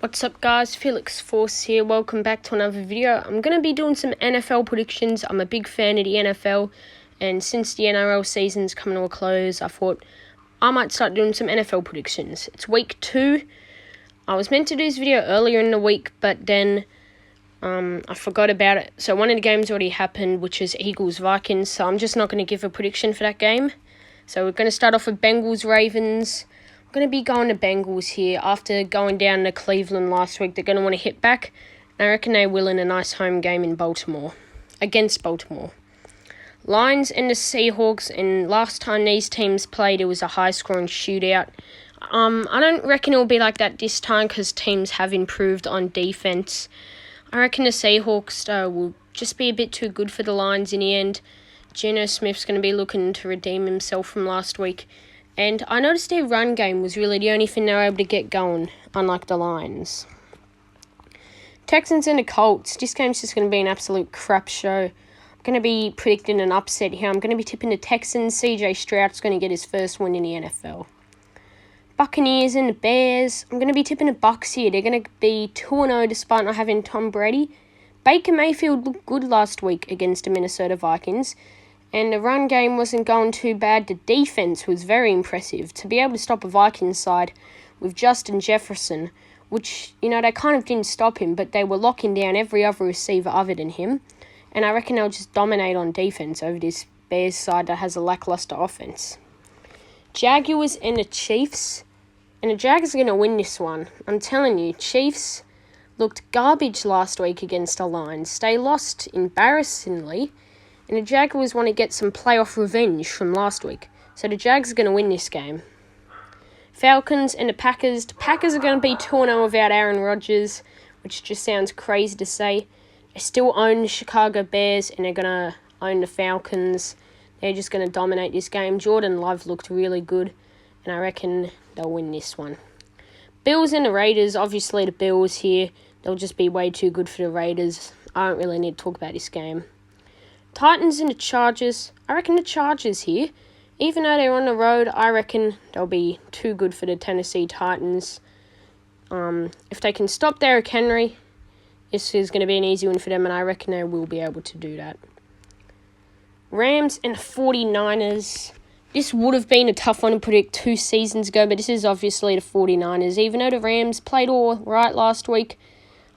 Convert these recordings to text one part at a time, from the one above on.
What's up guys, Felix Force here, welcome back to another video. I'm going to be doing some NFL predictions. I'm a big fan of the NFL, and since the NRL season's coming to a close, I thought I might start doing some NFL predictions. It's week 2. I was meant to do this video earlier in the week, but then I forgot about it. So one of the games already happened, which is Eagles-Vikings, so I'm just not going to give a prediction for that game. So we're going to start off with Bengals-Ravens. I'm going to be going to Bengals here. After going down to Cleveland last week, they're going to want to hit back. And I reckon they will in a nice home game in Baltimore, against Baltimore. Lions and the Seahawks, and last time these teams played, it was a high-scoring shootout. I don't reckon it will be like that this time because teams have improved on defense. I reckon the Seahawks will just be a bit too good for the Lions in the end. Geno Smith's going to be looking to redeem himself from last week. And I noticed their run game was really the only thing they were able to get going, unlike the Lions. Texans and the Colts. This game's just going to be an absolute crap show. I'm going to be predicting an upset here. I'm going to be tipping the Texans. CJ Stroud's going to get his first win in the NFL. Buccaneers and the Bears. I'm going to be tipping the Bucs here. They're going to be 2-0 despite not having Tom Brady. Baker Mayfield looked good last week against the Minnesota Vikings. And the run game wasn't going too bad. The defense was very impressive. To be able to stop a Vikings side with Justin Jefferson, which, they kind of didn't stop him, but they were locking down every other receiver other than him. And I reckon they'll just dominate on defense over this Bears side that has a lackluster offense. Jaguars and the Chiefs. And the Jags are going to win this one. I'm telling you, Chiefs looked garbage last week against the Lions. They lost embarrassingly. And the Jaguars want to get some playoff revenge from last week. So the Jags are going to win this game. Falcons and the Packers. The Packers are going to be 2-0 without Aaron Rodgers, which just sounds crazy to say. They still own the Chicago Bears, and they're going to own the Falcons. They're just going to dominate this game. Jordan Love looked really good, and I reckon they'll win this one. Bills and the Raiders. Obviously the Bills here. They'll just be way too good for the Raiders. I don't really need to talk about this game. Titans and the Chargers. I reckon the Chargers here, even though they're on the road, I reckon they'll be too good for the Tennessee Titans. If they can stop Derrick Henry, this is going to be an easy win for them, and I reckon they will be able to do that. Rams and the 49ers. This would have been a tough one to predict 2 seasons ago, but this is obviously the 49ers. Even though the Rams played all right last week,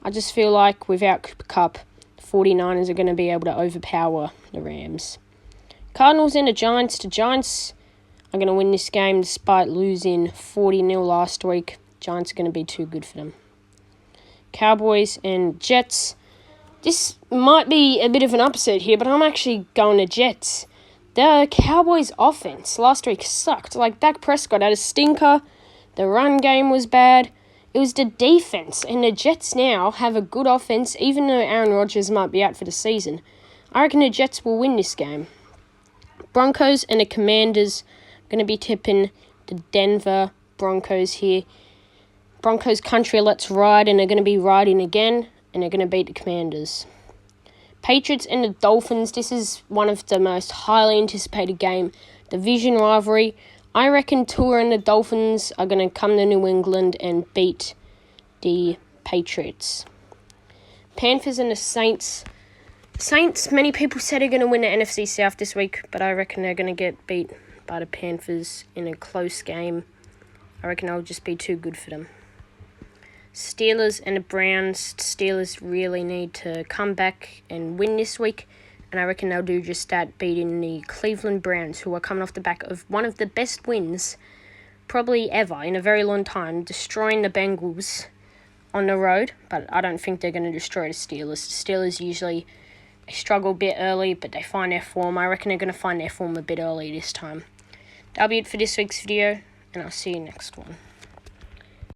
I just feel like without Cooper Kupp, 49ers are going to be able to overpower the Rams. Cardinals and the Giants. The Giants are going to win this game despite losing 40-0 last week. Giants are going to be too good for them. Cowboys and Jets. This might be a bit of an upset here, but I'm actually going to Jets. The Cowboys' offense last week sucked. Like, Dak Prescott had a stinker. The run game was bad. It was the defense, and the Jets now have a good offense, even though Aaron Rodgers might be out for the season. I reckon the Jets will win this game. Broncos and the Commanders. I'm going to be tipping the Denver Broncos here. Broncos country, let's ride, and they're going to be riding again, and they're going to beat the Commanders. Patriots and the Dolphins. This is one of the most highly anticipated game. Division rivalry. I reckon Tua and the Dolphins are going to come to New England and beat the Patriots. Panthers and the Saints. Saints, many people said are going to win the NFC South this week, but I reckon they're going to get beat by the Panthers in a close game. I reckon they'll just be too good for them. Steelers and the Browns. Steelers really need to come back and win this week. And I reckon they'll do just that, beating the Cleveland Browns, who are coming off the back of one of the best wins probably ever in a very long time, destroying the Bengals on the road. But I don't think they're going to destroy the Steelers. The Steelers usually struggle a bit early, but they find their form. I reckon they're going to find their form a bit early this time. That'll be it for this week's video, and I'll see you next one.